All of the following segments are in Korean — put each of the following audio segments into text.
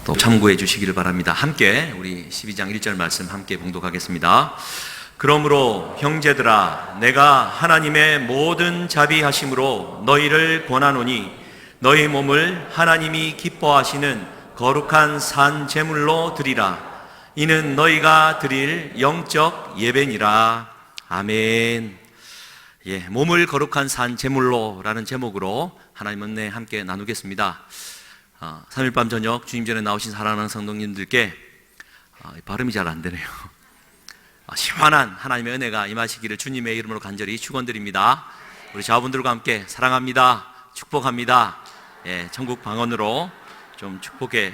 또 참고해 주시기를 바랍니다. 함께 우리 12장 1절 말씀 함께 봉독하겠습니다. 그러므로 형제들아, 내가 하나님의 모든 자비하심으로 너희를 권하노니 너희 몸을 하나님이 기뻐하시는 거룩한 산 제물로 드리라. 이는 너희가 드릴 영적 예배니라. 아멘. 몸을 거룩한 산 제물로라는 제목으로 하나님 은혜 함께 나누겠습니다. 3일 밤 저녁 주님 전에 나오신 사랑하는 성도님들께 발음이 잘 안 되네요. 시원한 하나님의 은혜가 임하시기를 주님의 이름으로 간절히 축원드립니다. 우리 자분들과 함께 사랑합니다, 축복합니다, 천국 방언으로 좀 축복해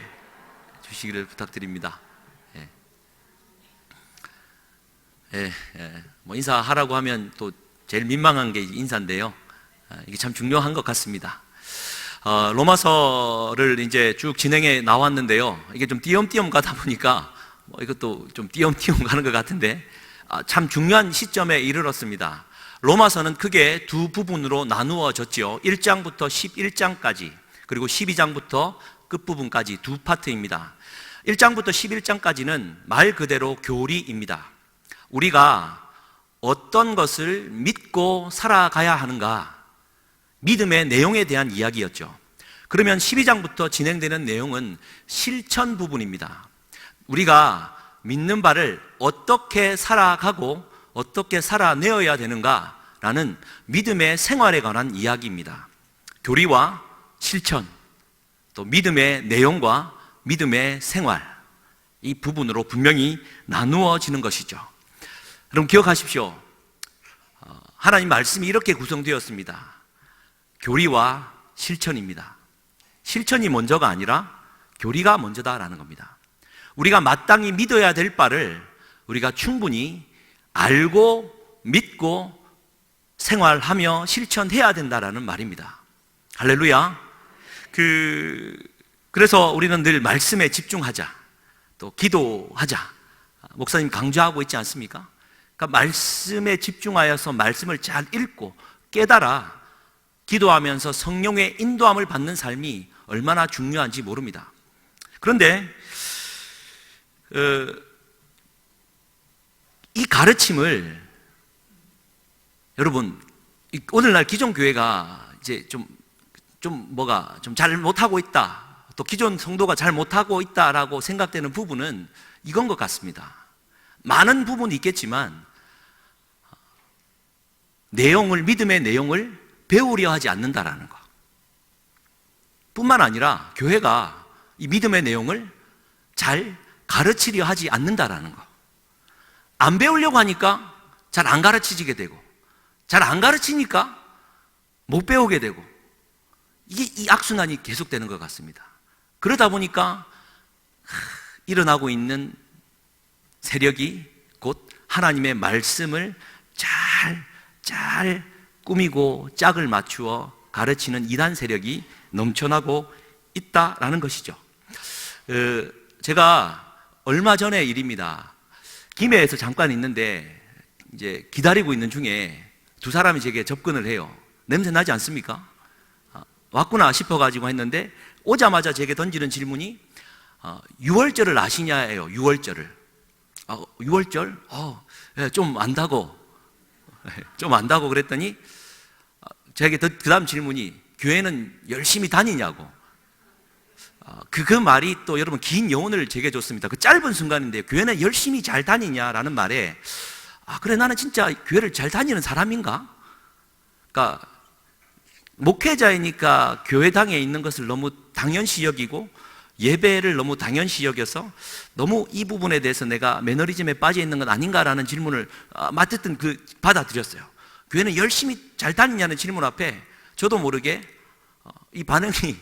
주시기를 부탁드립니다. 뭐 인사하라고 하면 또 제일 민망한 게 인사인데요. 이게 참 중요한 것 같습니다. 로마서를 이제 쭉 진행해 나왔는데요. 이게 좀 띄엄띄엄 가다 보니까 이것도 좀 띄엄띄엄 가는 것 같은데 참 중요한 시점에 이르렀습니다. 로마서는 크게 두 부분으로 나누어졌죠. 1장부터 11장까지, 그리고 12장부터 끝부분까지 두 파트입니다. 1장부터 11장까지는 말 그대로 교리입니다. 우리가 어떤 것을 믿고 살아가야 하는가, 믿음의 내용에 대한 이야기였죠. 그러면 12장부터 진행되는 내용은 실천 부분입니다. 우리가 믿는 바를 어떻게 살아가고 어떻게 살아내어야 되는가라는 믿음의 생활에 관한 이야기입니다. 교리와 실천, 또 믿음의 내용과 믿음의 생활, 이 부분으로 분명히 나누어지는 것이죠. 여러분 기억하십시오. 하나님 말씀이 이렇게 구성되었습니다. 교리와 실천입니다. 실천이 먼저가 아니라 교리가 먼저다라는 겁니다. 우리가 마땅히 믿어야 될 바를 우리가 충분히 알고 믿고 생활하며 실천해야 된다라는 말입니다. 할렐루야. 그래서 우리는 늘 말씀에 집중하자, 또 기도하자, 목사님 강조하고 있지 않습니까? 그러니까 말씀에 집중하여서 말씀을 잘 읽고 깨달아 기도하면서 성령의 인도함을 받는 삶이 얼마나 중요한지 모릅니다. 그런데 이 가르침을 여러분, 오늘날 기존 교회가 이제 좀 잘 못하고 있다, 또 기존 성도가 잘 못하고 있다라고 생각되는 부분은 이건 것 같습니다. 많은 부분이 있겠지만 믿음의 내용을 배우려 하지 않는다라는 것 뿐만 아니라 교회가 이 믿음의 내용을 잘 가르치려 하지 않는다라는 것. 안 배우려고 하니까 잘 안 가르치게 되고, 잘 안 가르치니까 못 배우게 되고, 이 악순환이 계속되는 것 같습니다. 그러다 보니까 일어나고 있는 세력이 곧 하나님의 말씀을 잘 꾸미고 짝을 맞추어 가르치는 이단 세력이 넘쳐나고 있다라는 것이죠. 제가 얼마 전의 일입니다. 김해에서 잠깐 있는데 이제 기다리고 있는 중에 두 사람이 제게 접근을 해요. 냄새 나지 않습니까? 왔구나 싶어가지고 했는데 오자마자 제게 던지는 질문이 유월절을 아시냐예요. 유월절을. 유월절? 좀 안다고 그랬더니 제게 그 다음 질문이 교회는 열심히 다니냐고. 그 말이 또 여러분 긴 여운을 제게 줬습니다. 그 짧은 순간인데 교회는 열심히 잘 다니냐라는 말에 그래, 나는 진짜 교회를 잘 다니는 사람인가? 그러니까 목회자이니까 교회당에 있는 것을 너무 당연시 여기고 예배를 너무 당연시 여겨서 너무 이 부분에 대해서 내가 매너리즘에 빠져 있는 건 아닌가라는 질문을 맞듣든 받아들였어요. 교회는 열심히 잘 다니냐는 질문 앞에 저도 모르게 이 반응이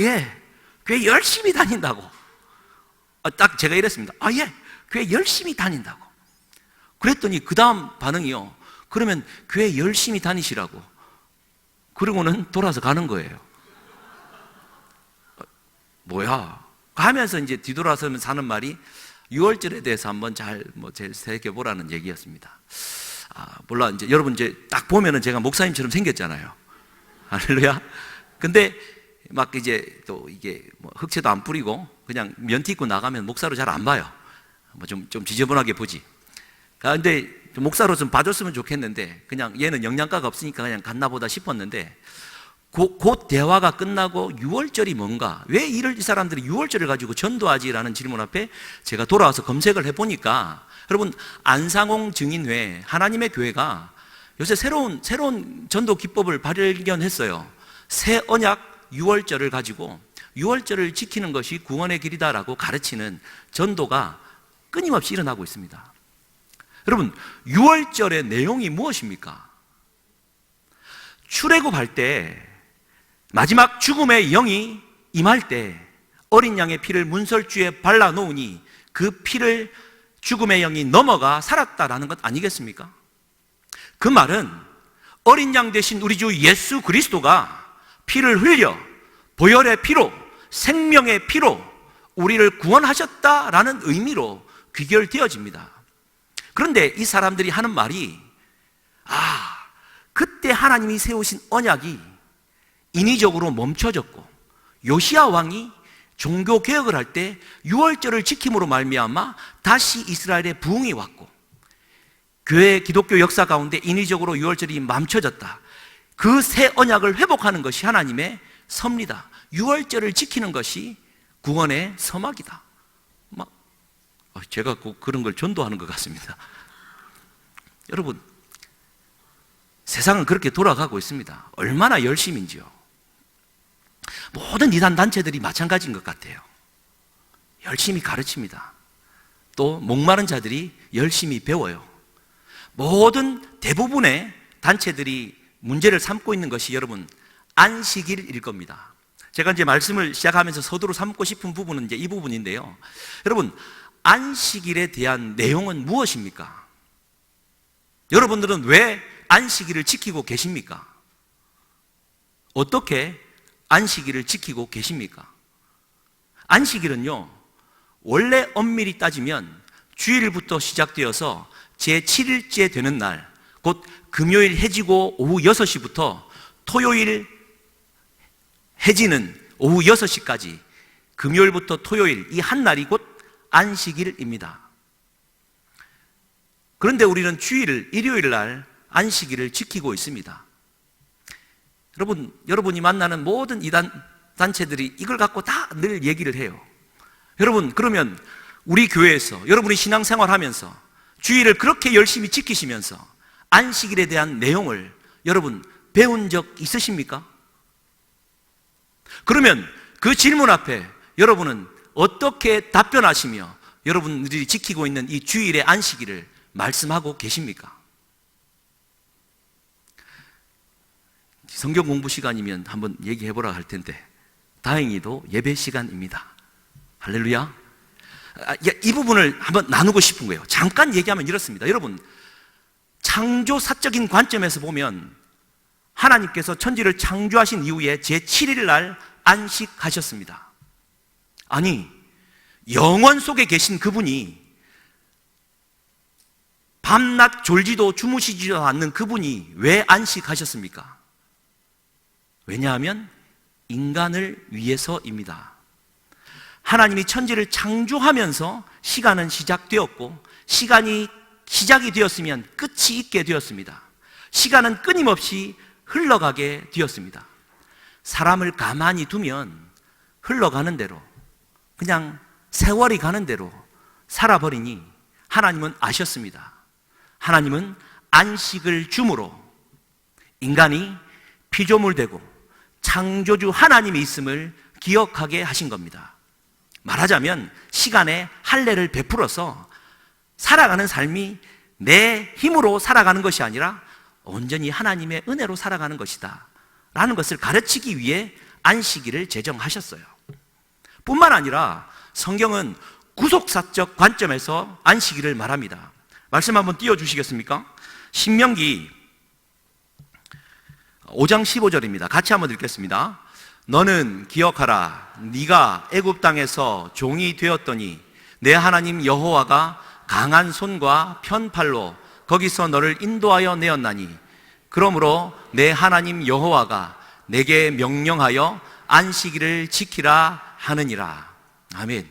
예, 교회 열심히 다닌다고. 딱 제가 이랬습니다. 예, 교회 열심히 다닌다고. 그랬더니 그 다음 반응이요, 그러면 교회 열심히 다니시라고. 그러고는 돌아서 가는 거예요. 뭐야 하면서 이제 뒤돌아서면 사는 말이 유월절에 대해서 한번 잘 새겨보라는 얘기였습니다. 몰라, 이제 여러분 이제 딱 보면은 제가 목사님처럼 생겼잖아요. 할렐루야. 근데 막 이제 또 이게 뭐 흑채도 안 뿌리고 그냥 면티 입고 나가면 목사로 잘 안 봐요. 뭐 좀 지저분하게 보지. 근데 목사로 좀 봐줬으면 좋겠는데 그냥 얘는 영양가가 없으니까 그냥 갔나 보다 싶었는데 곧 대화가 끝나고 유월절이 뭔가, 왜 이 사람들이 유월절을 가지고 전도하지라는 질문 앞에 제가 돌아와서 검색을 해보니까, 여러분, 안상홍 증인회, 하나님의 교회가 요새 새로운 전도 기법을 발견했어요. 새 언약 유월절을 가지고 유월절을 지키는 것이 구원의 길이다라고 가르치는 전도가 끊임없이 일어나고 있습니다. 여러분, 유월절의 내용이 무엇입니까? 출애굽할 때 마지막 죽음의 영이 임할 때 어린 양의 피를 문설주에 발라놓으니 그 피를 죽음의 영이 넘어가 살았다라는 것 아니겠습니까? 그 말은 어린 양 대신 우리 주 예수 그리스도가 피를 흘려 보혈의 피로, 생명의 피로 우리를 구원하셨다라는 의미로 귀결되어집니다. 그런데 이 사람들이 하는 말이, 그때 하나님이 세우신 언약이 인위적으로 멈춰졌고 요시야 왕이 종교 개혁을 할 때 유월절을 지킴으로 말미암아 다시 이스라엘에 부흥이 왔고 교회 기독교 역사 가운데 인위적으로 유월절이 멈춰졌다. 그 새 언약을 회복하는 것이 하나님의 섭리다. 유월절을 지키는 것이 구원의 서막이다. 제가 그런 걸 전도하는 것 같습니다. 여러분, 세상은 그렇게 돌아가고 있습니다. 얼마나 열심인지요. 모든 이단 단체들이 마찬가지인 것 같아요. 열심히 가르칩니다. 또 목마른 자들이 열심히 배워요. 모든 대부분의 단체들이 문제를 삼고 있는 것이 여러분 안식일일 겁니다. 제가 이제 말씀을 시작하면서 서두로 삼고 싶은 부분은 이제 이 부분인데요. 여러분, 안식일에 대한 내용은 무엇입니까? 여러분들은 왜 안식일을 지키고 계십니까? 어떻게 안식일을 지키고 계십니까? 안식일은요, 원래 엄밀히 따지면 주일부터 시작되어서 제7일째 되는 날, 곧 금요일 해지고 오후 6시부터 토요일 해지는 오후 6시까지 금요일부터 토요일 이 한 날이 곧 안식일입니다. 그런데 우리는 주일, 일요일 날 안식일을 지키고 있습니다. 여러분이 만나는 모든 이단 단체들이 이걸 갖고 다 늘 얘기를 해요. 여러분, 그러면 우리 교회에서 여러분이 신앙생활 하면서 주일을 그렇게 열심히 지키시면서 안식일에 대한 내용을 여러분 배운 적 있으십니까? 그러면 그 질문 앞에 여러분은 어떻게 답변하시며 여러분들이 지키고 있는 이 주일의 안식일을 말씀하고 계십니까? 성경 공부 시간이면 한번 얘기해보라 할 텐데 다행히도 예배 시간입니다. 할렐루야. 이 부분을 한번 나누고 싶은 거예요. 잠깐 얘기하면 이렇습니다. 여러분, 창조사적인 관점에서 보면 하나님께서 천지를 창조하신 이후에 제7일 날 안식하셨습니다. 아니, 영원 속에 계신 그분이, 밤낮 졸지도 주무시지도 않는 그분이 왜 안식하셨습니까? 왜냐하면 인간을 위해서입니다. 하나님이 천지를 창조하면서 시간은 시작되었고 시간이 시작이 되었으면 끝이 있게 되었습니다. 시간은 끊임없이 흘러가게 되었습니다. 사람을 가만히 두면 흘러가는 대로, 그냥 세월이 가는 대로 살아버리니 하나님은 아셨습니다. 하나님은 안식을 주므로 인간이 피조물 되고 창조주 하나님이 있음을 기억하게 하신 겁니다. 말하자면 시간에 할례를 베풀어서 살아가는 삶이 내 힘으로 살아가는 것이 아니라 온전히 하나님의 은혜로 살아가는 것이다 라는 것을 가르치기 위해 안식일을 제정하셨어요. 뿐만 아니라 성경은 구속사적 관점에서 안식일을 말합니다. 말씀 한번 띄워주시겠습니까? 신명기 5장 15절입니다. 같이 한번 읽겠습니다. 너는 기억하라. 네가 애굽 땅에서 종이 되었더니 내 하나님 여호와가 강한 손과 편팔로 거기서 너를 인도하여 내었나니 그러므로 내 하나님 여호와가 내게 명령하여 안식일을 지키라 하느니라. 아멘.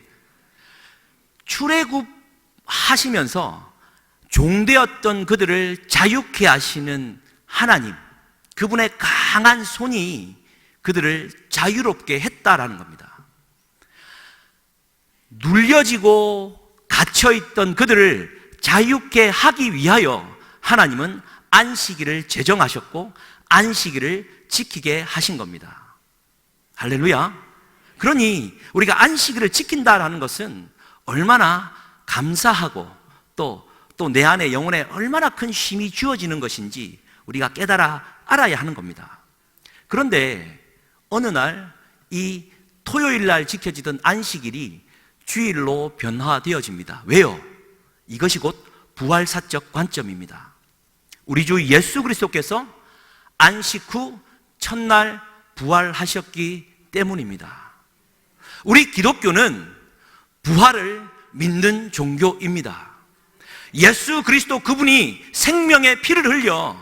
출애굽하시면서 종되었던 그들을 자유케 하시는 하나님, 그분의 강한 손이 그들을 자유롭게 했다라는 겁니다. 눌려지고 갇혀있던 그들을 자유케 하기 위하여 하나님은 안식일을 제정하셨고 안식일을 지키게 하신 겁니다. 할렐루야. 그러니 우리가 안식일을 지킨다라는 것은 얼마나 감사하고 또 내 안에 영혼에 얼마나 큰 힘이 주어지는 것인지 우리가 알아야 하는 겁니다. 그런데 어느 날 이 토요일 날 지켜지던 안식일이 주일로 변화되어집니다. 왜요? 이것이 곧 부활사적 관점입니다. 우리 주 예수 그리스도께서 안식 후 첫날 부활하셨기 때문입니다. 우리 기독교는 부활을 믿는 종교입니다. 예수 그리스도 그분이 생명의 피를 흘려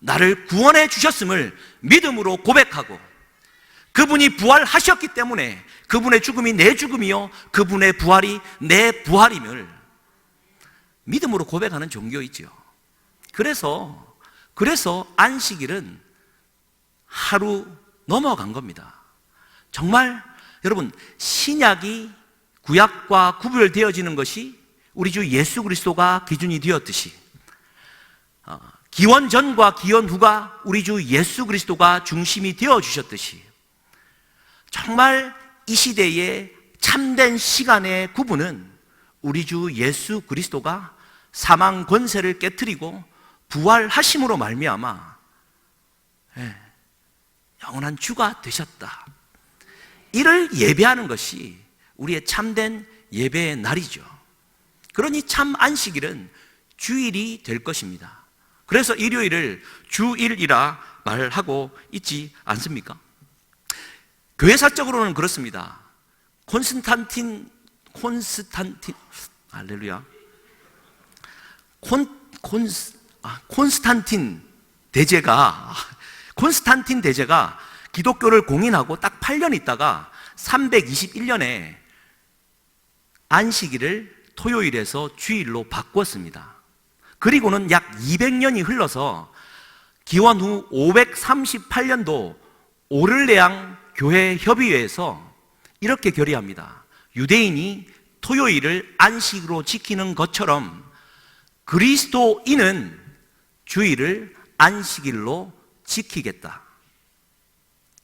나를 구원해 주셨음을 믿음으로 고백하고 그분이 부활하셨기 때문에 그분의 죽음이 내 죽음이요 그분의 부활이 내 부활임을 믿음으로 고백하는 종교이죠. 그래서 안식일은 하루 넘어간 겁니다. 정말 여러분, 신약이 구약과 구별되어지는 것이 우리 주 예수 그리스도가 기준이 되었듯이 기원 전과 기원 후가 우리 주 예수 그리스도가 중심이 되어주셨듯이 정말 이 시대의 참된 시간의 구분은 우리 주 예수 그리스도가 사망 권세를 깨트리고 부활하심으로 말미암아 영원한 주가 되셨다. 이를 예배하는 것이 우리의 참된 예배의 날이죠. 그러니 참 안식일은 주일이 될 것입니다. 그래서 일요일을 주일이라 말하고 있지 않습니까? 교회사적으로는 그렇습니다. 할렐루야. 콘스탄틴 대제가 기독교를 공인하고 딱 8년 있다가 321년에 안식일을 토요일에서 주일로 바꿨습니다. 그리고는 약 200년이 흘러서 기원 후 538년도 오를레앙 교회 협의회에서 이렇게 결의합니다. 유대인이 토요일을 안식으로 지키는 것처럼 그리스도인은 주일을 안식일로 지키겠다.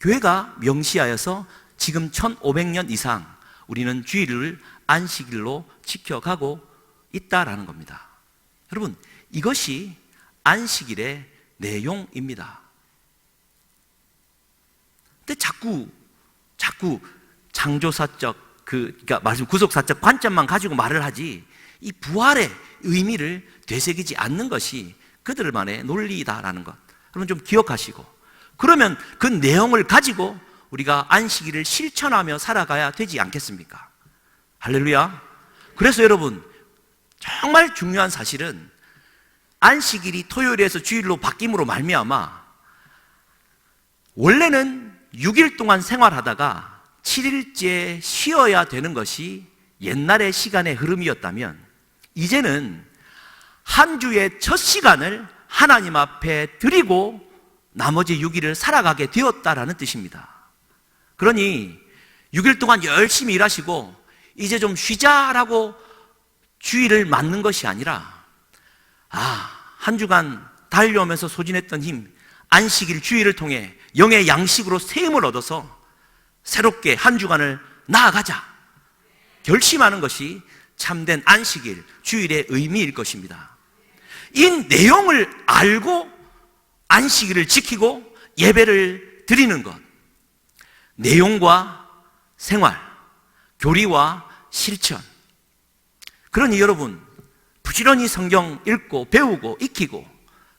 교회가 명시하여서 지금 1500년 이상 우리는 주일을 안식일로 지켜가고 있다라는 겁니다. 여러분, 이것이 안식일의 내용입니다. 근데 자꾸 창조사적 그러니까 말씀 구속사적 관점만 가지고 말을 하지 이 부활의 의미를 되새기지 않는 것이 그들만의 논리다라는 것 여러분 좀 기억하시고, 그러면 그 내용을 가지고 우리가 안식일을 실천하며 살아가야 되지 않겠습니까? 할렐루야. 그래서 여러분 정말 중요한 사실은 안식일이 토요일에서 주일로 바뀜으로 말미암아 원래는 6일 동안 생활하다가 7일째 쉬어야 되는 것이 옛날의 시간의 흐름이었다면 이제는 한 주의 첫 시간을 하나님 앞에 드리고 나머지 6일을 살아가게 되었다라는 뜻입니다. 그러니 6일 동안 열심히 일하시고 이제 좀 쉬자라고 주일을 맞는 것이 아니라 한 주간 달려오면서 소진했던 힘, 안식일 주일을 통해 영의 양식으로 새 힘을 얻어서 새롭게 한 주간을 나아가자 결심하는 것이 참된 안식일, 주일의 의미일 것입니다. 이 내용을 알고 안식일을 지키고 예배를 드리는 것, 내용과 생활, 교리와 실천. 그러니 여러분 부지런히 성경 읽고 배우고 익히고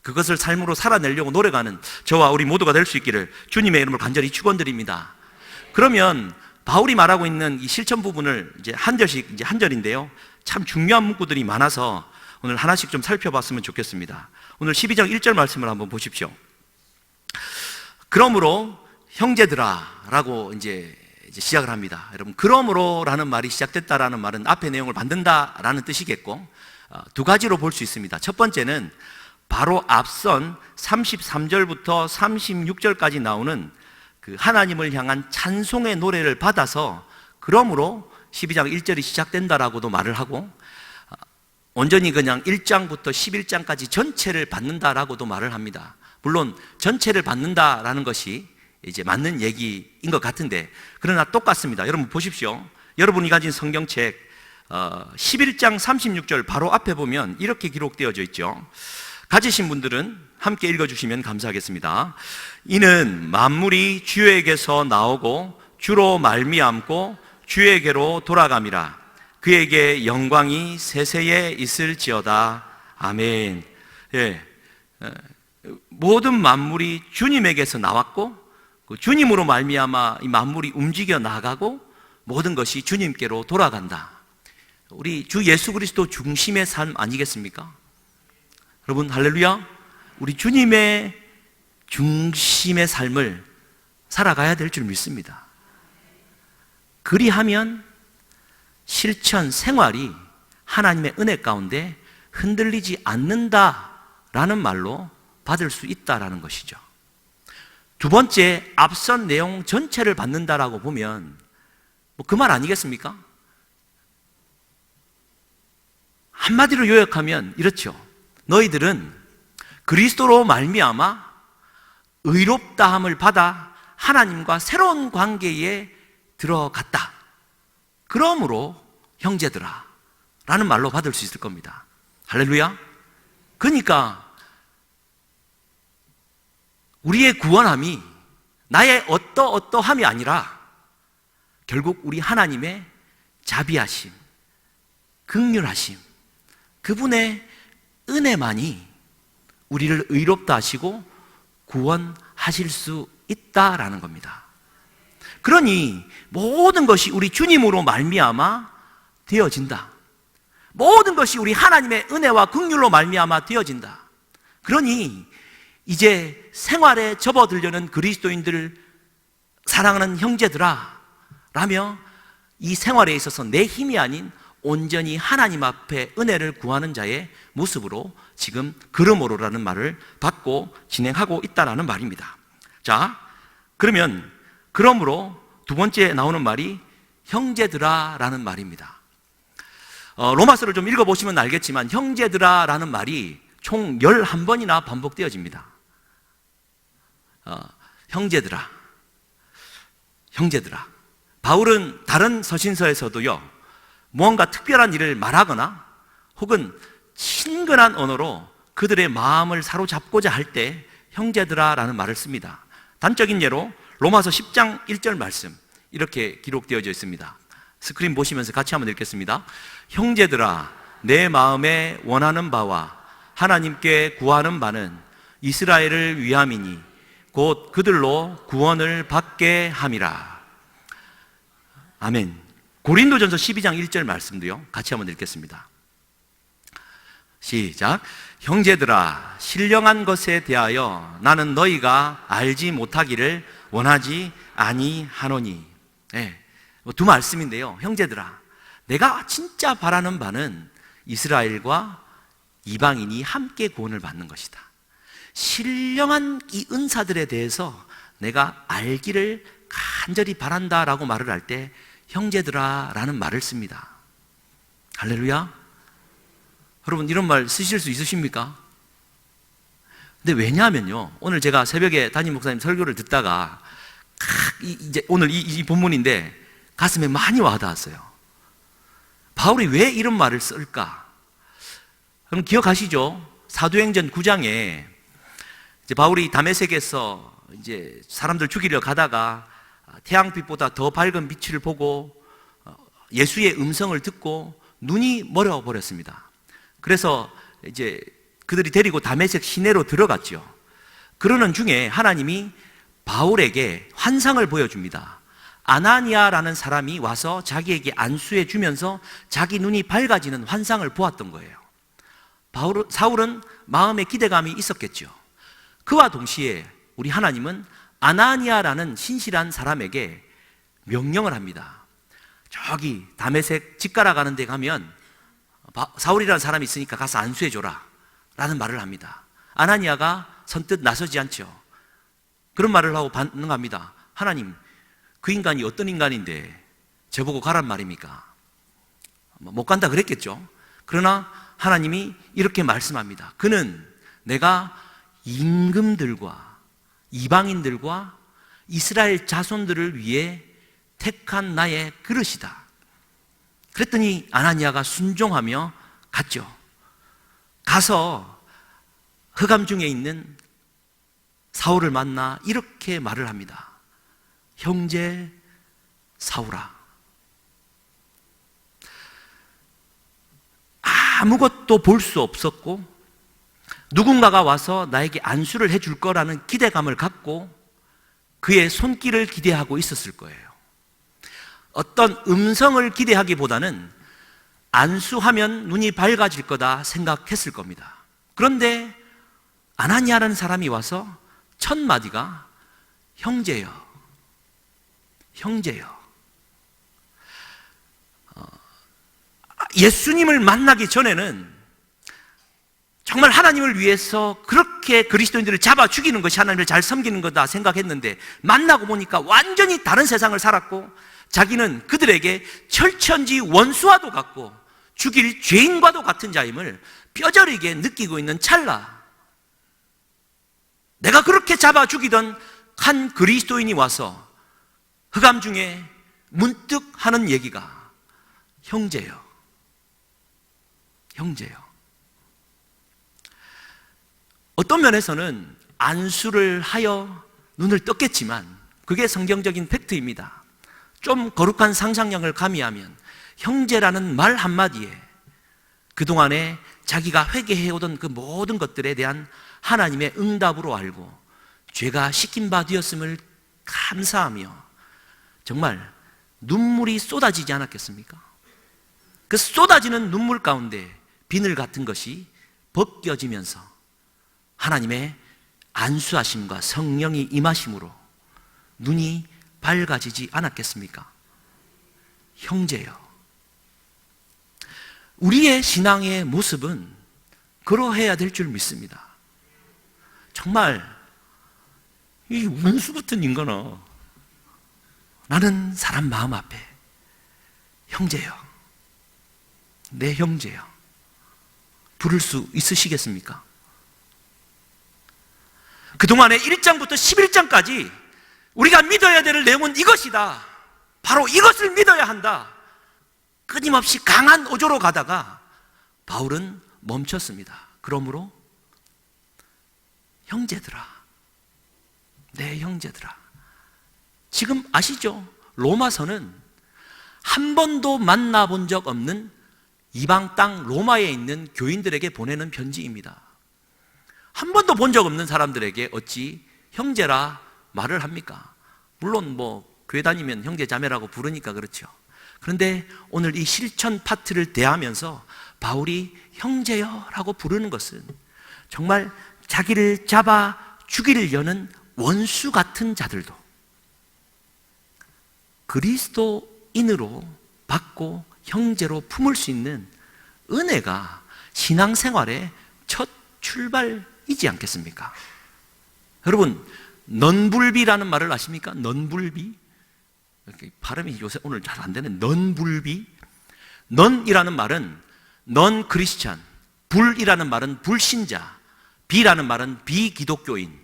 그것을 삶으로 살아내려고 노력하는 저와 우리 모두가 될 수 있기를 주님의 이름으로 간절히 축원드립니다. 그러면 바울이 말하고 있는 이 실천 부분을 이제 한 절인데요. 참 중요한 문구들이 많아서 오늘 하나씩 좀 살펴봤으면 좋겠습니다. 오늘 12장 1절 말씀을 한번 보십시오. 그러므로 형제들아 라고 이제 시작을 합니다. 여러분, 그러므로 라는 말이 시작됐다라는 말은 앞의 내용을 만든다라는 뜻이겠고, 두 가지로 볼 수 있습니다. 첫 번째는 바로 앞선 33절부터 36절까지 나오는 그 하나님을 향한 찬송의 노래를 받아서 그러므로 12장 1절이 시작된다라고도 말을 하고, 온전히 그냥 1장부터 11장까지 전체를 받는다라고도 말을 합니다. 물론 전체를 받는다라는 것이 이제 맞는 얘기인 것 같은데, 그러나 똑같습니다. 여러분 보십시오. 여러분이 가진 성경책 11장 36절 바로 앞에 보면 이렇게 기록되어져 있죠. 가지신 분들은 함께 읽어주시면 감사하겠습니다. 이는 만물이 주에게서 나오고 주로 말미암고 주에게로 돌아감이라. 그에게 영광이 세세에 있을지어다. 아멘. 예, 모든 만물이 주님에게서 나왔고 그 주님으로 말미암아 이 만물이 움직여 나가고 모든 것이 주님께로 돌아간다. 우리 주 예수 그리스도 중심의 삶 아니겠습니까? 여러분 할렐루야. 우리 주님의 중심의 삶을 살아가야 될 줄 믿습니다. 그리하면 실천 생활이 하나님의 은혜 가운데 흔들리지 않는다라는 말로 받을 수 있다라는 것이죠. 두 번째, 앞선 내용 전체를 받는다라고 보면 그 말 아니겠습니까? 한마디로 요약하면 이렇죠. 너희들은 그리스도로 말미암아 의롭다함을 받아 하나님과 새로운 관계에 들어갔다. 그러므로 형제들아 라는 말로 받을 수 있을 겁니다. 할렐루야. 그러니까 우리의 구원함이 나의 어떠함이 아니라 결국 우리 하나님의 자비하심, 긍휼하심, 그분의 은혜만이 우리를 의롭다 하시고 구원하실 수 있다라는 겁니다. 그러니 모든 것이 우리 주님으로 말미암아 되어진다. 모든 것이 우리 하나님의 은혜와 긍휼로 말미암아 되어진다. 그러니 이제 생활에 접어들려는 그리스도인들, 사랑하는 형제들아 라며 이 생활에 있어서 내 힘이 아닌 온전히 하나님 앞에 은혜를 구하는 자의 모습으로 지금 그러므로라는 말을 받고 진행하고 있다라는 말입니다. 자, 그러면 그러므로 두 번째 나오는 말이 형제들아 라는 말입니다. 로마서를 좀 읽어보시면 알겠지만 형제들아 라는 말이 총 11번이나 반복되어집니다. 형제들아. 바울은 다른 서신서에서도요, 무언가 특별한 일을 말하거나 혹은 친근한 언어로 그들의 마음을 사로잡고자 할 때 형제들아 라는 말을 씁니다. 단적인 예로 로마서 10장 1절 말씀 이렇게 기록되어져 있습니다. 스크린 보시면서 같이 한번 읽겠습니다. 형제들아, 내 마음에 원하는 바와 하나님께 구하는 바는 이스라엘을 위함이니 곧 그들로 구원을 받게 함이라. 아멘. 고린도전서 12장 1절 말씀도요, 같이 한번 읽겠습니다. 시작. 형제들아, 신령한 것에 대하여 나는 너희가 알지 못하기를 원하지 아니하노니. 네, 두 말씀인데요. 형제들아, 내가 진짜 바라는 바는 이스라엘과 이방인이 함께 구원을 받는 것이다. 신령한 이 은사들에 대해서 내가 알기를 간절히 바란다라고 말을 할 때 형제들아 라는 말을 씁니다. 할렐루야. 여러분 이런 말 쓰실 수 있으십니까? 근데 왜냐하면요, 오늘 제가 새벽에 담임 목사님 설교를 듣다가 이제 오늘 이 본문인데 가슴에 많이 와닿았어요. 바울이 왜 이런 말을 쓸까? 여러분 기억하시죠? 사도행전 9장에 이제 바울이 다메섹에서 이제 사람들 죽이려 가다가 태양빛보다 더 밝은 빛을 보고 예수의 음성을 듣고 눈이 멀어버렸습니다. 그래서 이제 그들이 데리고 다메섹 시내로 들어갔죠. 그러는 중에 하나님이 바울에게 환상을 보여줍니다. 아나니아라는 사람이 와서 자기에게 안수해 주면서 자기 눈이 밝아지는 환상을 보았던 거예요. 사울은 마음에 기대감이 있었겠죠. 그와 동시에 우리 하나님은 아나니아라는 신실한 사람에게 명령을 합니다. 저기 다메섹 집가라 가는 데 가면 사울이라는 사람이 있으니까 가서 안수해줘라 라는 말을 합니다. 아나니아가 선뜻 나서지 않죠. 그런 말을 하고 반응합니다. 하나님, 그 인간이 어떤 인간인데 저보고 가란 말입니까? 못 간다 그랬겠죠. 그러나 하나님이 이렇게 말씀합니다. 그는 내가 임금들과 이방인들과 이스라엘 자손들을 위해 택한 나의 그릇이다. 그랬더니 아나니아가 순종하며 갔죠. 가서 흑암 중에 있는 사울을 만나 이렇게 말을 합니다. 형제 사울아, 아무것도 볼 수 없었고 누군가가 와서 나에게 안수를 해줄 거라는 기대감을 갖고 그의 손길을 기대하고 있었을 거예요. 어떤 음성을 기대하기보다는 안수하면 눈이 밝아질 거다 생각했을 겁니다. 그런데 아나니아라는 사람이 와서 첫 마디가 형제여, 형제여. 예수님을 만나기 전에는 정말 하나님을 위해서 그렇게 그리스도인들을 잡아 죽이는 것이 하나님을 잘 섬기는 거다 생각했는데 만나고 보니까 완전히 다른 세상을 살았고 자기는 그들에게 철천지 원수와도 같고 죽일 죄인과도 같은 자임을 뼈저리게 느끼고 있는 찰나, 내가 그렇게 잡아 죽이던 한 그리스도인이 와서 흑암 중에 문득 하는 얘기가 형제요, 형제요. 어떤 면에서는 안수를 하여 눈을 떴겠지만 그게 성경적인 팩트입니다. 좀 거룩한 상상력을 가미하면 형제라는 말 한마디에 그동안에 자기가 회개해오던 그 모든 것들에 대한 하나님의 응답으로 알고 죄가 씻긴 바 되었음을 감사하며 정말 눈물이 쏟아지지 않았겠습니까? 그 쏟아지는 눈물 가운데 비늘 같은 것이 벗겨지면서 하나님의 안수하심과 성령이 임하심으로 눈이 밝아지지 않았겠습니까? 형제요. 우리의 신앙의 모습은 그러해야 될 줄 믿습니다. 정말 이 원수 같은 인간아, 나는 사람 마음 앞에 형제요, 내 형제요 부를 수 있으시겠습니까? 그동안에 1장부터 11장까지 우리가 믿어야 될 내용은 이것이다, 바로 이것을 믿어야 한다, 끊임없이 강한 어조로 가다가 바울은 멈췄습니다. 그러므로 형제들아, 내 형제들아. 지금 아시죠? 로마서는 한 번도 만나본 적 없는 이방 땅 로마에 있는 교인들에게 보내는 편지입니다. 한 번도 본 적 없는 사람들에게 어찌 형제라 말을 합니까? 물론 교회 다니면 형제 자매라고 부르니까 그렇죠. 그런데 오늘 이 실천 파트를 대하면서 바울이 형제여라고 부르는 것은 정말 자기를 잡아 죽이려는 원수 같은 자들도 그리스도인으로 받고 형제로 품을 수 있는 은혜가 신앙생활의 첫 출발이지 않겠습니까? 여러분, 넌불비라는 말을 아십니까? 넌불비? 발음이 요새 오늘 잘 안 되는 넌불비? 넌이라는 말은 넌 크리스찬, 불이라는 말은 불신자, 비라는 말은 비기독교인.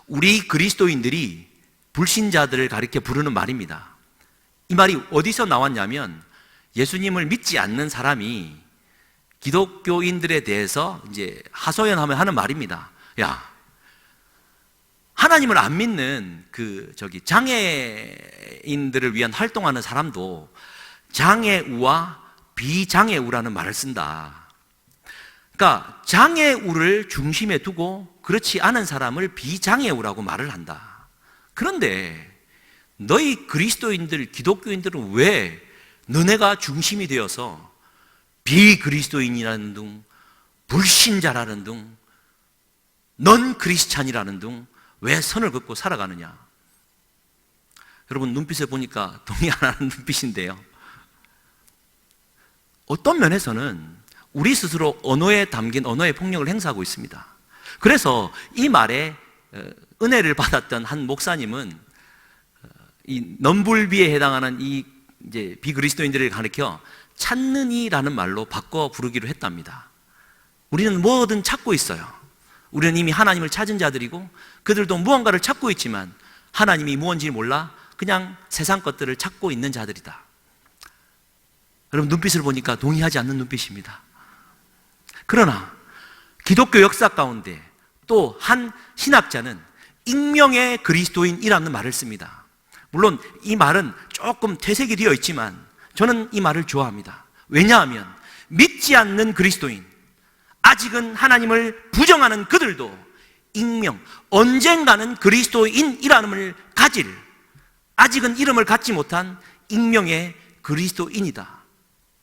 우리 그리스도인들이 불신자들을 가리켜 부르는 말입니다. 이 말이 어디서 나왔냐면 예수님을 믿지 않는 사람이 기독교인들에 대해서 이제 하소연하면 하는 말입니다. 야, 하나님을 안 믿는 장애인들을 위한 활동하는 사람도 장애우와 비장애우라는 말을 쓴다. 그러니까 장애우를 중심에 두고 그렇지 않은 사람을 비장애우라고 말을 한다. 그런데 너희 그리스도인들, 기독교인들은 왜 너네가 중심이 되어서 비그리스도인이라는 둥, 불신자라는 둥, 넌 크리스찬이라는 둥 왜 선을 긋고 살아가느냐? 여러분, 눈빛을 보니까 동의 안 하는 눈빛인데요. 어떤 면에서는 우리 스스로 언어에 담긴 언어의 폭력을 행사하고 있습니다. 그래서 이 말에 은혜를 받았던 한 목사님은 이 넘불비에 해당하는 이 이제 비그리스도인들을 가리켜 찾는 이라는 말로 바꿔 부르기로 했답니다. 우리는 뭐든 찾고 있어요. 우리는 이미 하나님을 찾은 자들이고 그들도 무언가를 찾고 있지만 하나님이 무언지 몰라 그냥 세상 것들을 찾고 있는 자들이다. 여러분, 눈빛을 보니까 동의하지 않는 눈빛입니다. 그러나 기독교 역사 가운데 또 한 신학자는 익명의 그리스도인이라는 말을 씁니다. 물론 이 말은 조금 퇴색이 되어 있지만 저는 이 말을 좋아합니다. 왜냐하면 믿지 않는 그리스도인, 아직은 하나님을 부정하는 그들도 익명, 언젠가는 그리스도인이라는 가질, 아직은 이름을 갖지 못한 익명의 그리스도인이다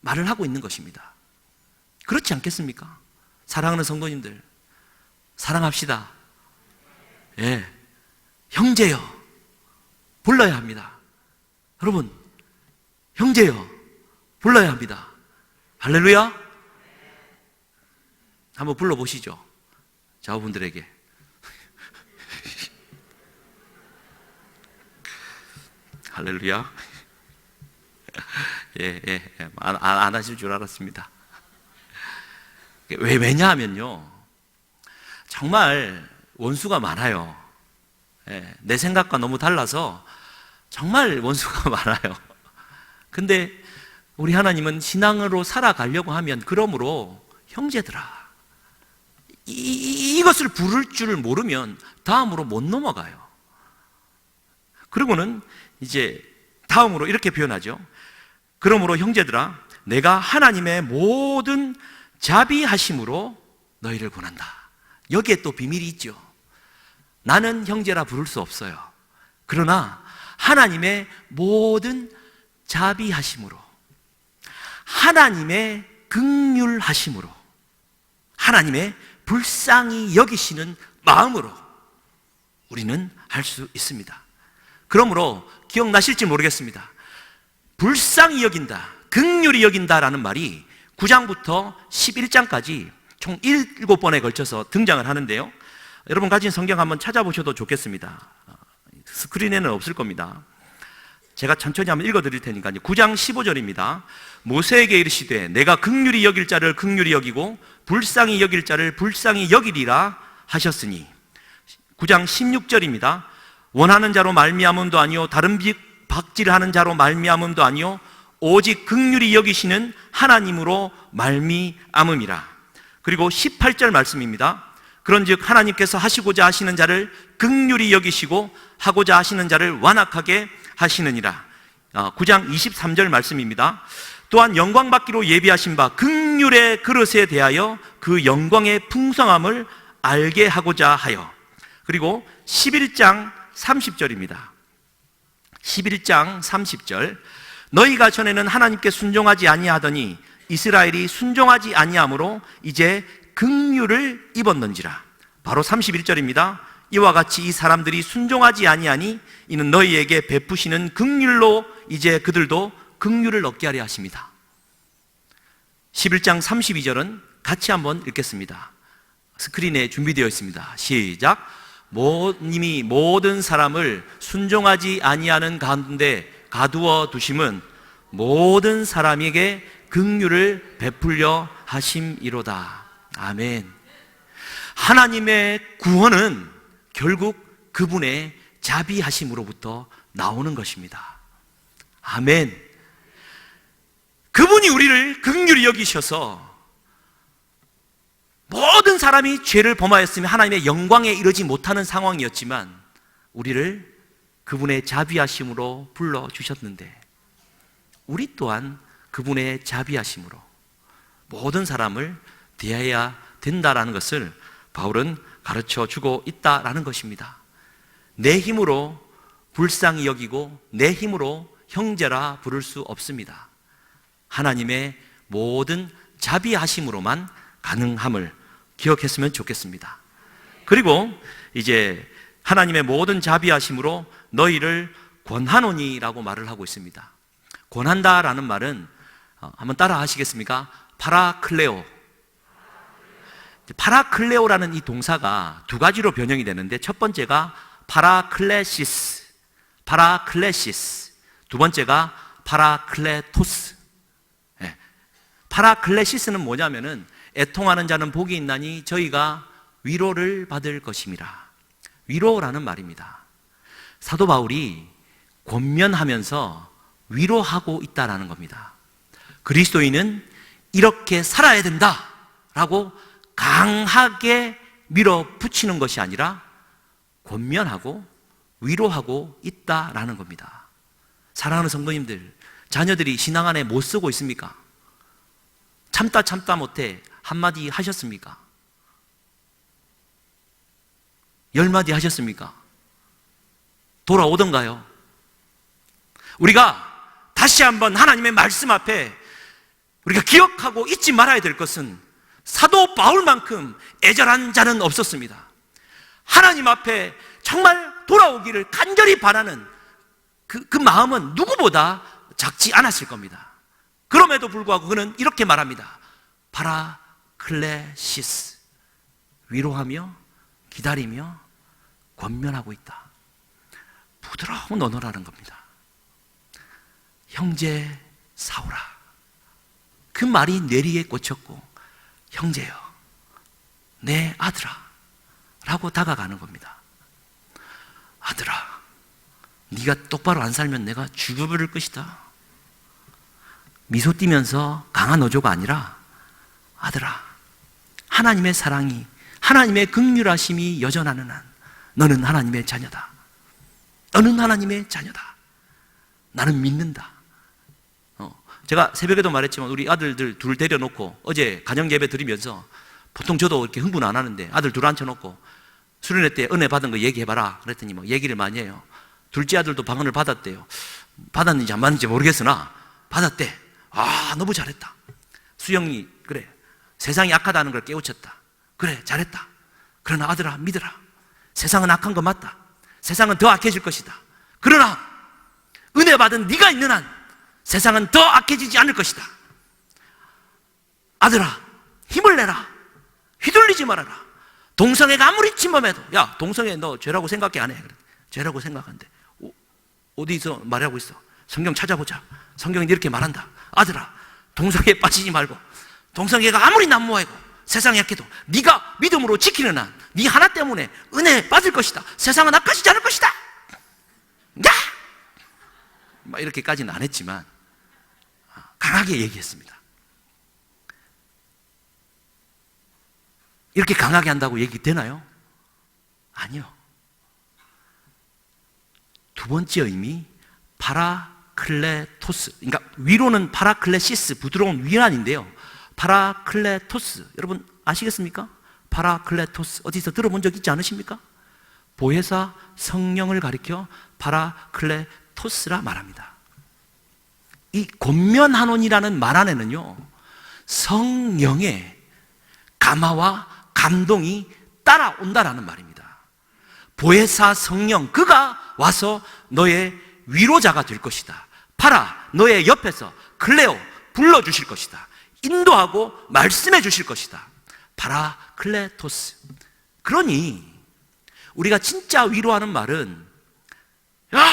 말을 하고 있는 것입니다. 그렇지 않겠습니까? 사랑하는 성도님들, 사랑합시다. 예, 형제여 불러야 합니다. 여러분, 형제여 불러야 합니다. 할렐루야. 한번 불러보시죠, 자녀분들에게. 할렐루야. 안 하실 줄 알았습니다. 왜냐하면요, 정말 원수가 많아요. 내 생각과 너무 달라서 정말 원수가 많아요. 근데 우리 하나님은 신앙으로 살아가려고 하면, 그러므로 형제들아, 이것을 부를 줄 모르면 다음으로 못 넘어가요. 그리고는 이제 다음으로 이렇게 표현하죠. 그러므로 형제들아, 내가 하나님의 모든 자비하심으로 너희를 권한다. 여기에 또 비밀이 있죠. 나는 형제라 부를 수 없어요. 그러나 하나님의 모든 자비하심으로, 하나님의 긍휼하심으로, 하나님의 불쌍히 여기시는 마음으로 우리는 할 수 있습니다. 그러므로 기억나실지 모르겠습니다. 불쌍히 여긴다, 긍휼히 여긴다라는 말이 9장부터 11장까지 총 7번에 걸쳐서 등장을 하는데요, 여러분 가진 성경 한번 찾아보셔도 좋겠습니다. 스크린에는 없을 겁니다. 제가 천천히 한번 읽어드릴 테니까. 9장 15절입니다. 모세에게 이르시되 내가 긍휼히 여길 자를 긍휼히 여기고 불쌍히 여길 자를 불쌍히 여기리라 하셨으니. 9장 16절입니다. 원하는 자로 말미암음도 아니요 다른 박질하는 자로 말미암음도 아니요 오직 긍휼히 여기시는 하나님으로 말미암음이라. 그리고 18절 말씀입니다. 그런즉 하나님께서 하시고자 하시는 자를 긍휼히 여기시고 하고자 하시는 자를 완악하게 하시느니라. 9장 23절 말씀입니다. 또한 영광 받기로 예비하신 바 긍휼의 그릇에 대하여 그 영광의 풍성함을 알게 하고자 하여. 그리고 11장 30절입니다. 11장 30절. 너희가 전에는 하나님께 순종하지 아니하더니 이스라엘이 순종하지 아니하므로 이제 긍휼을 입었는지라. 바로 31절입니다. 이와 같이 이 사람들이 순종하지 아니하니 이는 너희에게 베푸시는 긍휼로 이제 그들도 긍휼을 얻게 하려 하십니다. 11장 32절은 같이 한번 읽겠습니다. 스크린에 준비되어 있습니다. 시작. 이미 모든 사람을 순종하지 아니하는 가운데 가두어 두심은 모든 사람에게 긍휼을 베풀려 하심이로다. 아멘. 하나님의 구원은 결국 그분의 자비하심으로부터 나오는 것입니다. 아멘. 그분이 우리를 긍휼히 여기셔서 모든 사람이 죄를 범하였으며 하나님의 영광에 이르지 못하는 상황이었지만 우리를 그분의 자비하심으로 불러주셨는데, 우리 또한 그분의 자비하심으로 모든 사람을 대해야 된다라는 것을 바울은 가르쳐 주고 있다라는 것입니다. 내 힘으로 불쌍히 여기고 내 힘으로 형제라 부를 수 없습니다. 하나님의 모든 자비하심으로만 가능함을 기억했으면 좋겠습니다. 그리고 이제 하나님의 모든 자비하심으로 너희를 권하노니라고 말을 하고 있습니다. 권한다라는 말은 한번 따라 하시겠습니까? 파라클레오. 파라클레오라는 이 동사가 두 가지로 변형이 되는데, 첫 번째가 파라클레시스, 두 번째가 파라클레토스. 파라클레시스는 뭐냐면은 애통하는 자는 복이 있나니 저희가 위로를 받을 것임이라. 위로라는 말입니다. 사도 바울이 권면하면서 위로하고 있다라는 겁니다. 그리스도인은 이렇게 살아야 된다라고 강하게 밀어붙이는 것이 아니라 권면하고 위로하고 있다라는 겁니다. 사랑하는 성도님들, 자녀들이 신앙 안에 못 쓰고 있습니까? 참다 못해 한마디 하셨습니까? 10마디 하셨습니까? 돌아오던가요? 우리가 다시 한번 하나님의 말씀 앞에 우리가 기억하고 잊지 말아야 될 것은 사도 바울만큼 애절한 자는 없었습니다. 하나님 앞에 정말 돌아오기를 간절히 바라는 그 마음은 누구보다 작지 않았을 겁니다. 그럼에도 불구하고 그는 이렇게 말합니다. 파라클레시스, 위로하며 기다리며 권면하고 있다. 부드러운 언어라는 겁니다. 형제 사오라. 그 말이 뇌리에 꽂혔고, 형제여, 내 아들아 라고 다가가는 겁니다. 아들아, 네가 똑바로 안 살면 내가 죽여버릴 것이다. 미소 띠면서 강한 어조가 아니라, 아들아, 하나님의 사랑이, 하나님의 긍휼하심이 여전하는 한 너는 하나님의 자녀다. 너는 하나님의 자녀다. 나는 믿는다. 제가 새벽에도 말했지만 우리 아들들 둘 데려놓고 어제 가정예배 드리면서, 보통 저도 이렇게 흥분 안 하는데 아들 둘 앉혀놓고 수련회 때 은혜 받은 거 얘기해봐라 그랬더니 뭐 얘기를 많이 해요. 둘째 아들도 방언을 받았대요. 받았는지 안 받았는지 모르겠으나 받았대. 아, 너무 잘했다. 수영이, 그래, 세상이 악하다는 걸 깨우쳤다. 그래, 잘했다. 그러나 아들아, 믿어라. 세상은 악한 거 맞다. 세상은 더 악해질 것이다. 그러나 은혜 받은 네가 있는 한 세상은 더 악해지지 않을 것이다. 아들아, 힘을 내라. 휘둘리지 말아라. 동성애가 아무리 침범해도, 야, 동성애 너 죄라고 생각해 안 해? 그래. 죄라고 생각한대. 어디서 말하고 있어? 성경 찾아보자. 성경이 이렇게 말한다. 아들아, 동성애에 빠지지 말고, 동성애가 아무리 난무하고 세상이 약해도 네가 믿음으로 지키는 한 네 하나 때문에 은혜 받을 것이다. 세상은 악해지지 않을 것이다. 야! 막 이렇게까지는 안 했지만 강하게 얘기했습니다. 이렇게 강하게 한다고 얘기 되나요? 아니요. 두 번째 의미, 파라클레토스. 그러니까 위로는 파라클레시스, 부드러운 위안인데요. 파라클레토스, 여러분 아시겠습니까? 파라클레토스, 어디서 들어본 적 있지 않으십니까? 보혜사 성령을 가리켜 파라클레토스라 말합니다. 이 권면하노니라는 말 안에는요, 성령의 감화와 감동이 따라온다라는 말입니다. 보혜사 성령, 그가 와서 너의 위로자가 될 것이다. 파라, 너의 옆에서 클레오, 불러주실 것이다. 인도하고 말씀해 주실 것이다. 파라클레토스. 그러니 우리가 진짜 위로하는 말은, 야,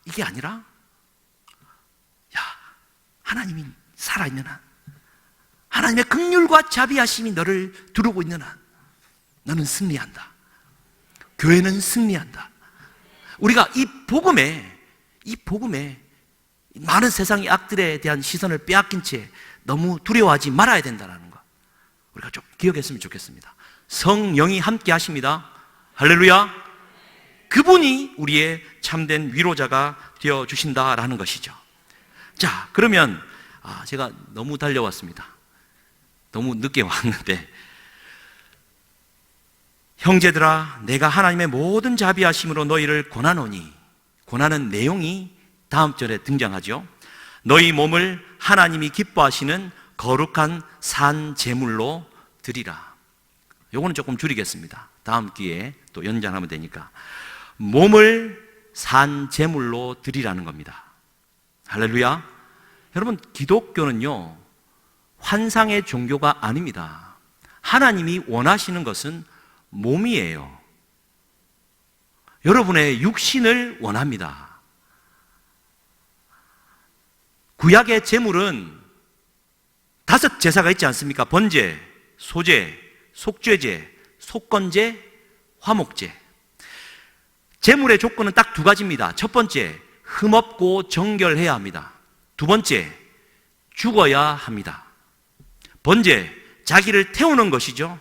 이게 아니라, 야, 하나님이 살아있는 한, 하나님의 긍휼과 자비하심이 너를 두르고 있는 한 너는 승리한다. 교회는 승리한다. 우리가 이 복음에 많은 세상의 악들에 대한 시선을 빼앗긴 채 너무 두려워하지 말아야 된다는 거, 우리가 좀 기억했으면 좋겠습니다. 성령이 함께 하십니다. 할렐루야. 그분이 우리의 참된 위로자가 되어주신다라는 것이죠. 자, 그러면 제가 너무 달려왔습니다. 너무 늦게 왔는데, 형제들아, 내가 하나님의 모든 자비하심으로 너희를 권하노니, 권하는 내용이 다음 절에 등장하죠. 너희 몸을 하나님이 기뻐하시는 거룩한 산 제물로 드리라. 요거는 조금 줄이겠습니다. 다음 기회에 또 연장하면 되니까. 몸을 산 제물로 드리라는 겁니다. 할렐루야. 여러분, 기독교는요, 환상의 종교가 아닙니다. 하나님이 원하시는 것은 몸이에요. 여러분의 육신을 원합니다. 구약의 제물은 5 제사가 있지 않습니까? 번제, 소제, 속죄제, 속건제, 화목제. 제물의 조건은 딱 2가지입니다. 첫 번째, 흠없고 정결해야 합니다. 2번째, 죽어야 합니다. 번제, 자기를 태우는 것이죠.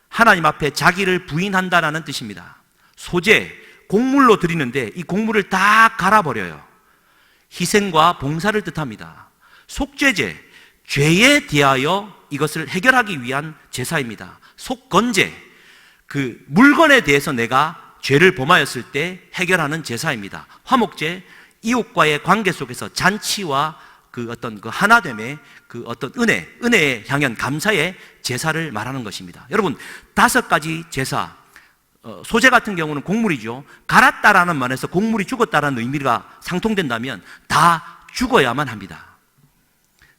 하나님 앞에 자기를 부인한다라는 뜻입니다. 소제, 곡물로 드리는데 이 곡물을 다 갈아버려요. 희생과 봉사를 뜻합니다. 속죄제, 죄에 대하여 이것을 해결하기 위한 제사입니다. 속건제, 그 물건에 대해서 내가 죄를 범하였을 때 해결하는 제사입니다. 화목제, 이웃과의 관계 속에서 잔치와 그 어떤 그 하나됨의 그 어떤 은혜에 향한 감사의 제사를 말하는 것입니다. 여러분, 5가지 제사, 소제 같은 경우는 곡물이죠. 갈았다라는 말에서 곡물이 죽었다라는 의미가 상통된다면 다 죽어야만 합니다.